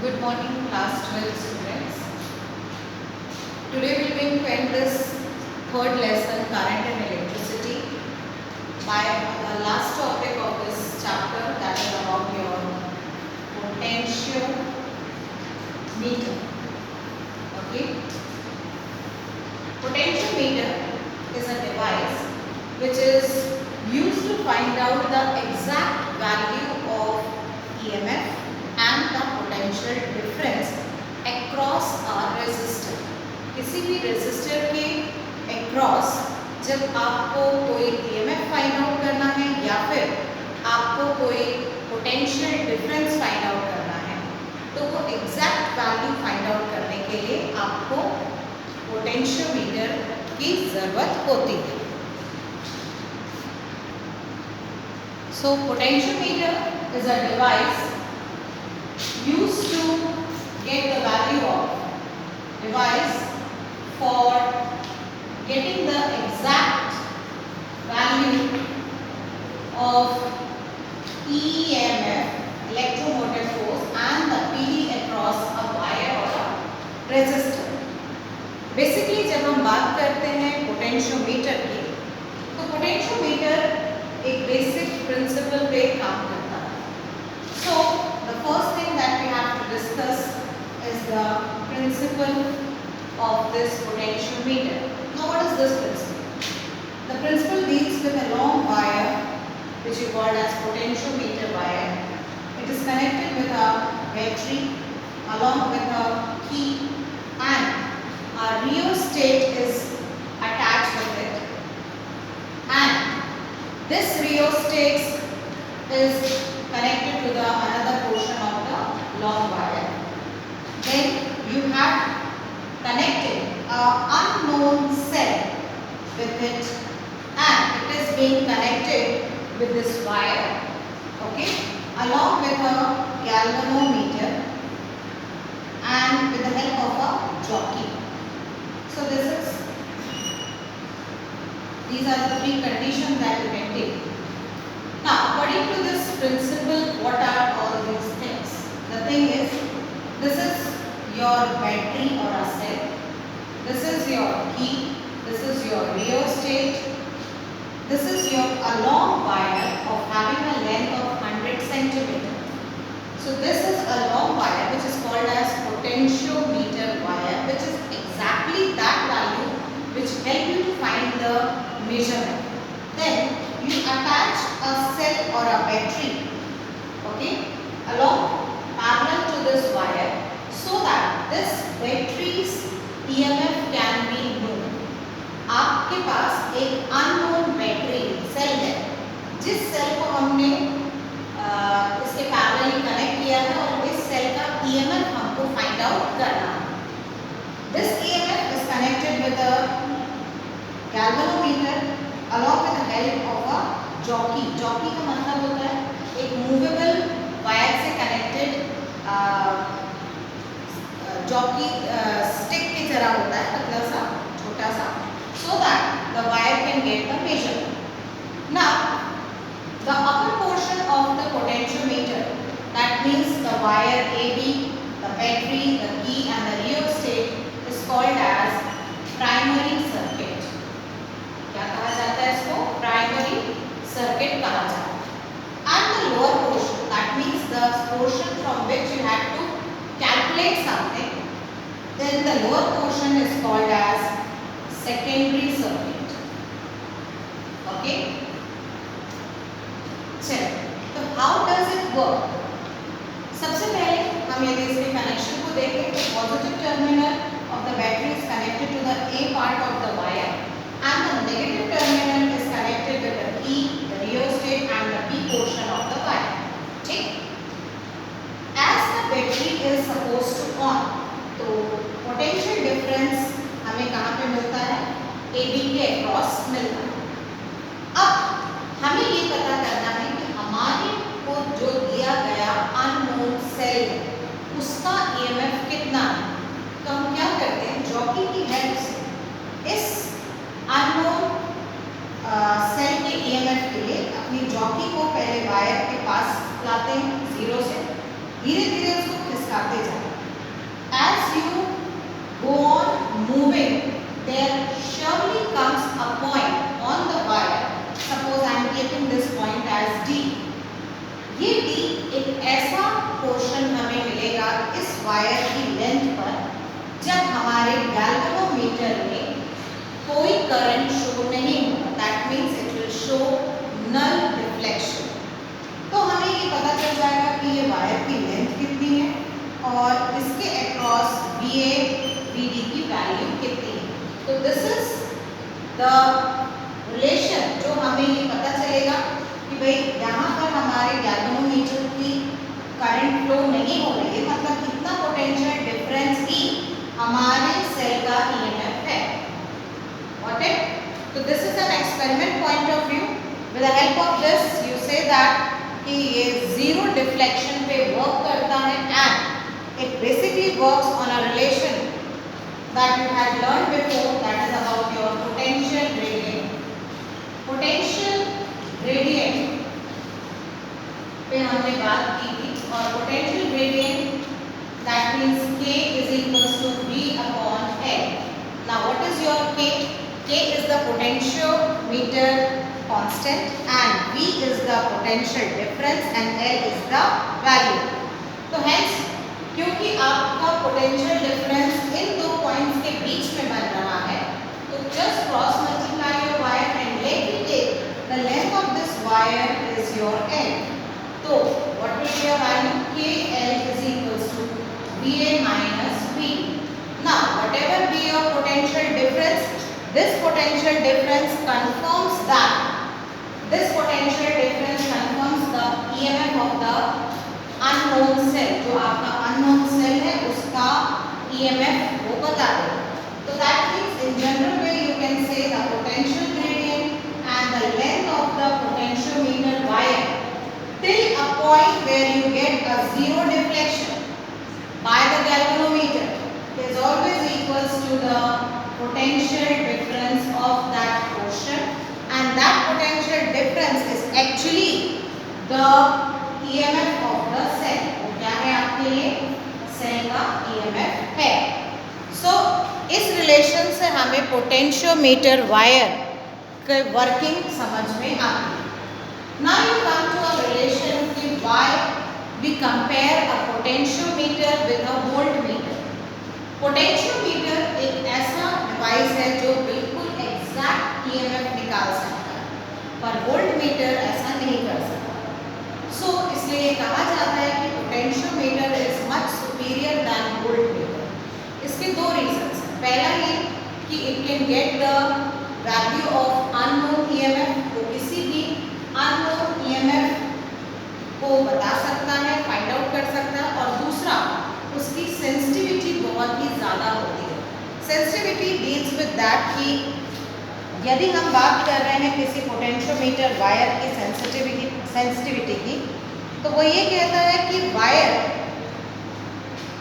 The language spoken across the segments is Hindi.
Good morning, class 12 students. Today we will be going this third lesson, current and electricity. My last topic of this chapter, that is about your potential meter. Okay. Potentiometer is a device which is used to find out the exact value of EMF and the potential difference across a resistor. किसी भी resistor के across जब आपको कोई EMF find out करना है या फिर आपको कोई potential difference find out करना है, तो वो exact value find out करने के लिए आपको पोटेंशियोमीटर की जरूरत होती है. So potentiometer is a device used to get the value of device for getting the exact value of EMF, electromotive force, and the PD across a wire or a resistor. Basically जब हम बात करते हैं पोटेंशियोमीटर की, तो पोटेंशियोमीटर एक बेसिक प्रिंसिपल पे काम करता है. So the first thing that we have to discuss is the principle of this potentiometer. Now what is this principle? The principle deals with a long wire which is called as potentiometer wire. It is connected with a battery along with a key, and a rheostat is attached with it, and this rheostat is connected to the another portion of the long wire. Then you have connected a unknown cell with it, and it is being connected with this wire, okay, along with a galvanometer and with the help of a jockey. So these are the three conditions that you can take. Now, according to this principle, what are all these things? The thing is, this is your battery or a cell. This is your key. This is your rheostat. This is a long wire of having a length of 100 centimeter. So this is a long wire which is called as potentiometer wire, which is exactly that value which help you to find the measurement. Then you attach a cell or a battery, okay, along parallel to this wire, so that this battery's EMF can be known. आपके पास एक अननोन बैटरी सेल है, जिस सेल को हमने इसके पैरेलली कनेक्ट किया है, और इस सेल का EMF हमको फाइंड आउट करना है. This EMF is connected with a galvanometer along with the help of a jockey. jockey का मतलब होता है एक मूवेबल वायर से कनेक्टेड जॉकी स्टिक की तरह होता है, पतला सा छोटा सा, so that the wire can get the measurement. Now, the upper portion of the potentiometer, that means the wire AB, the battery, the key and the rheostat, is called as primary circuit. क्या कहा जाता है इसको? Primary circuit कहा जाता है. And the lower portion, that means the portion from which you have to calculate something, then the lower portion is called as secondary circuit. Okay. चलिए, तो how does it work? सबसे पहले हम यदि इसके कनेक्शन को देखें, तो positive terminal of the battery is connected to the A part of the wire, and the negative terminal is connected with the key, the rheostat and the B portion of the wire. ठीक? As the battery is supposed to on, तो potential difference हमें कहाँ पे मिलता है? AB के अक्रॉस मिलता है. अब हमें ये पता करना है कि हमारे को जो दिया गया अननोन सेल है, उसका EMF कितना है. तो हम क्या करते हैं, जॉकी की हेल्प से इस अननोन सेल के EMF के लिए अपनी जॉकी को पहले वायर के पास लाते हैं, जीरो से धीरे धीरे उसको सिखाते जाएं। As you go on moving, there surely comes a point on the wire. Suppose I am taking this point as D. ये D एक ऐसा पोर्शन हमें मिलेगा इस वायर की लेंथ पर जब हमारे गैल्वेनोमीटर में कोई करंट शो नहीं होगा। That means it will show null deflection. तो हमें ये पता चल जाएगा कि ये वायर की लेंथ कितनी है और इसके अक्रॉस VA VD की वैल्यू कितनी है। तो दिस इज द रिलेशन जो हमें ये पता चलेगा कि भाई यहाँ पर हमारे गैल्वेनोमीटर की करंट फ्लो नहीं हो रही है, मतलब इतना पोटेंशियल डिफरेंस ही हमारे सेल का EMF है। Got it? So this is an experiment point of view. With the help of this, you say that कि ये zero deflection पे work करता है and it basically works on a relation that you had learned before, that is about your potential gradient. Potential gradient पे हमने बात की थी और potential gradient that means K is equals to V upon L. Now what is your K? K is the potentiometer constant and V is the potential difference and L is the value. तो hence क्योंकि आपका potential difference इन दो points के बीच में बन रहा है, तो just cross multiply your wire and let it take the length of this wire is your L. तो what will be your value? KL is equals to VA minus V. Now whatever be your potential difference, this potential difference confirms that this potential difference confirms the EMF of the unknown cell. जो आपका unknown cell है उसका EMF वो बता देगा। So that means in general way you can say the potential gradient and the length of the potentiometer wire till a point where you get a zero deflection by the galvanometer is always equals to the potential difference of that portion, and that potential difference is actually the EMF of the cell. वो क्या है आपके लिए? सेल का EMF है। So इस रिलेशन से हमें पोटेंशियोमीटर वायर के वर्किंग समझ में आती है। Now you come to a relation कि why we compare a potentiometer with a voltmeter. Potentiometer एक ऐसा डिवाइस है जो बिल्कुल एग्जैक्ट EMF निकाल सकता है, पर वोल्टमीटर ऐसा नहीं कर सकता। सो इसलिए कहा जाता है कि potentiometer is much superior then voltmeter. इसके दो रीजंस हैं। पहला ये कि it can get the value of unknown EMF, तो किसी भी अननोन EMF को बता सकता है, फाइंड आउट कर सकता है, और दूसरा उसकी सेंसिटिविटी बहुत ही ज़्यादा होती है। सेंसिटिविटी डील्स विद दैट कि यदि हम बात कर रहे हैं किसी पोटेंशियोमीटर वायर की सेंसिटिविटी की, तो वो ये कहता है कि वायर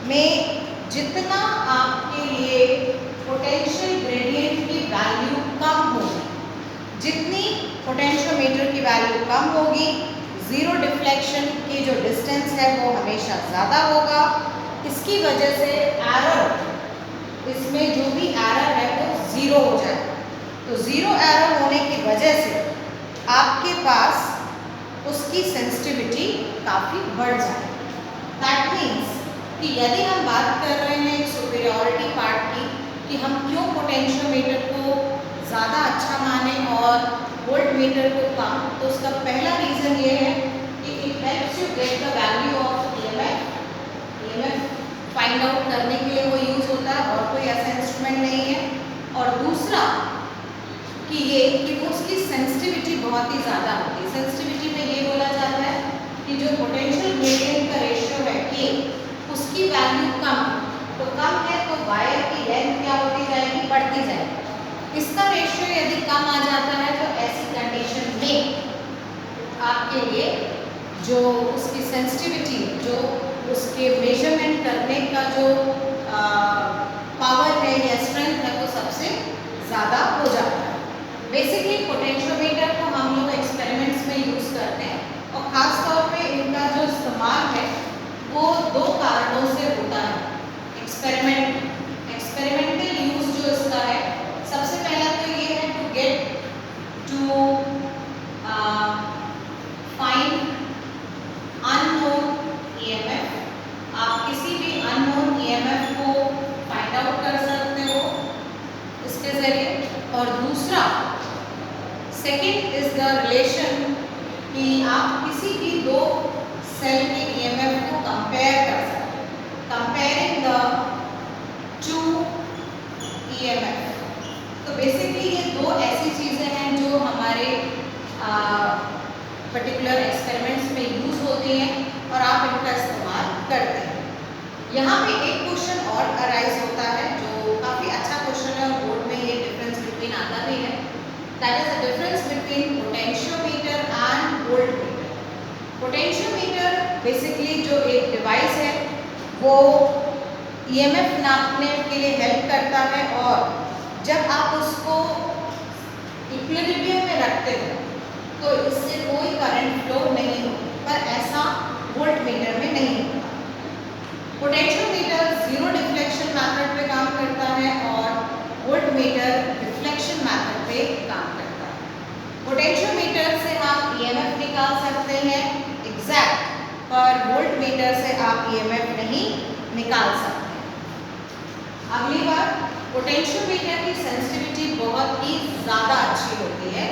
में जितना आपके लिए पोटेंशियल ग्रेडियंट की वैल्यू कम होगी, जितनी पोटेंशियोमीटर की वैल्यू कम होगी, ज़ीरो डिफ्लेक्शन की जो डिस्टेंस है वो हमेशा ज़्यादा होगा। इसकी वजह से एरर, इसमें जो भी एरर है वो ज़ीरो हो जाएगा। तो ज़ीरो एरर होने की वजह से आपके पास उसकी सेंसिटिविटी काफ़ी बढ़ जाएगी। दैट मीन्स कि यदि हम बात कर रहे हैं एक सुपीरियॉरिटी पार्ट की कि हम क्यों पोटेंशियोमीटर को ज़्यादा अच्छा माने और वोल्टमीटर को कम, तो उसका पहला रीज़न ये है कि it helps you get the value of EMF find out करने के लिए वो यूज़ होता है, और कोई ऐसा इंस्ट्रूमेंट नहीं है। और दूसरा कि ये कि उसकी सेंसिटिविटी बहुत ही ज़्यादा होती है। सेंसिटिविटी में ये बोला जाता है कि जो पोटेंशियल ग्रेडियंट का रेशियो है K, उसकी वैल्यू कम, तो कम है तो वायर की लेंथ क्या होती जाएगी? बढ़ती जाएगी। इसका रेशियो यदि कम आ जाता है तो ऐसी कंडीशन में आपके लिए जो उसकी सेंसिटिविटी, जो उसके मेजरमेंट करने का जो पावर है या स्ट्रेंथ है वो सबसे ज़्यादा हो जाता है। बेसिकली पोटेंशियोमीटर को हम लोग एक्सपेरिमेंट्स में यूज़ करते हैं, और ख़ास तौर पे इनका जो इस्तेमाल है वो दो कारणों से इज द रिलेशन कि आप किसी भी दो सेल के ईएमएफ को कंपेयर कर सकते हैं, कंपेयरिंग द टू ईएमएफ। तो बेसिकली ये दो ऐसी चीज़ें हैं जो हमारे पर्टिकुलर एक्सपेरिमेंट्स में यूज़ होती हैं और आप इनका इस्तेमाल करते हैं। यहाँ पे एक क्वेश्चन और अराइज होता है जो काफ़ी अच्छा क्वेश्चन है और बोर्ड में ये डिफरेंस बिटवीन आता भी है। That is the difference between potentiometer and voltmeter. Potentiometer basically जो एक डिवाइस है वो ईएमएफ नापने के लिए हेल्प करता है और जब आप उसको इक्विलिब्रियम में रखते हो तो इससे कोई करंट फ्लो नहीं होता, पर ऐसा वोल्टमीटर में नहीं होता। पोटेंशियोमीटर जीरो डिफ्लेक्शन मेथड पे काम करता है और वोल्टमीटर डिफ्लेक्शन मेथड पे काम करता है। पोटेंशियोमीटर से आप ईएमएफ निकाल सकते हैं एग्जैक्ट, पर वोल्टमीटर से आप ईएमएफ नहीं निकाल सकते। अगली बात, पोटेंशियोमीटर की सेंसिटिविटी बहुत ही ज़्यादा अच्छी होती है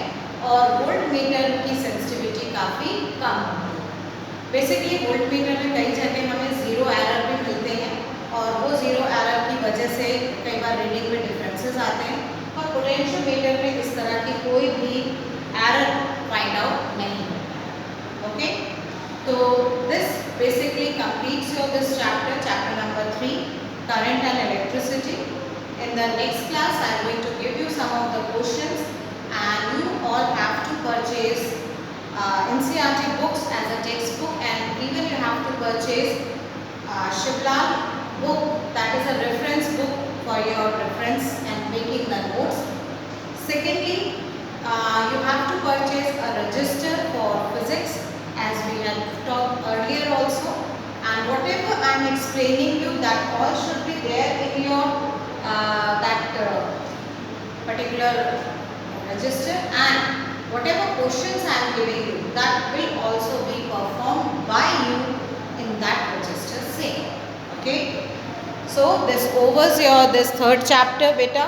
और वोल्टमीटर की सेंसिटिविटी काफ़ी कम होती है। बेसिकली वोल्टमीटर में कई जगह हमें ज़ीरो एरर भी मिलते हैं और वो ज़ीरो एरर की वजह से कई बार रीडिंग में डिफरेंसेस आते हैं, और पोटेंशियोमीटर में इस तरह की कोई भी एरर फाइंड आउट नहीं होता है। ओके, तो this basically completes your this chapter number 3, current and electricity. In the next class I am going to give you some of the questions and you all have to purchase NCERT books as a textbook, and even you have to purchase Shivlal book, that is a reference book for your reference and making the notes. Secondly, you have to purchase a register for physics as we had talked earlier also, and whatever I am explaining you, that all should be there in your particular register, and whatever questions I am giving you, that will also be performed by you in that register same. Okay, so this overs your this third chapter beta.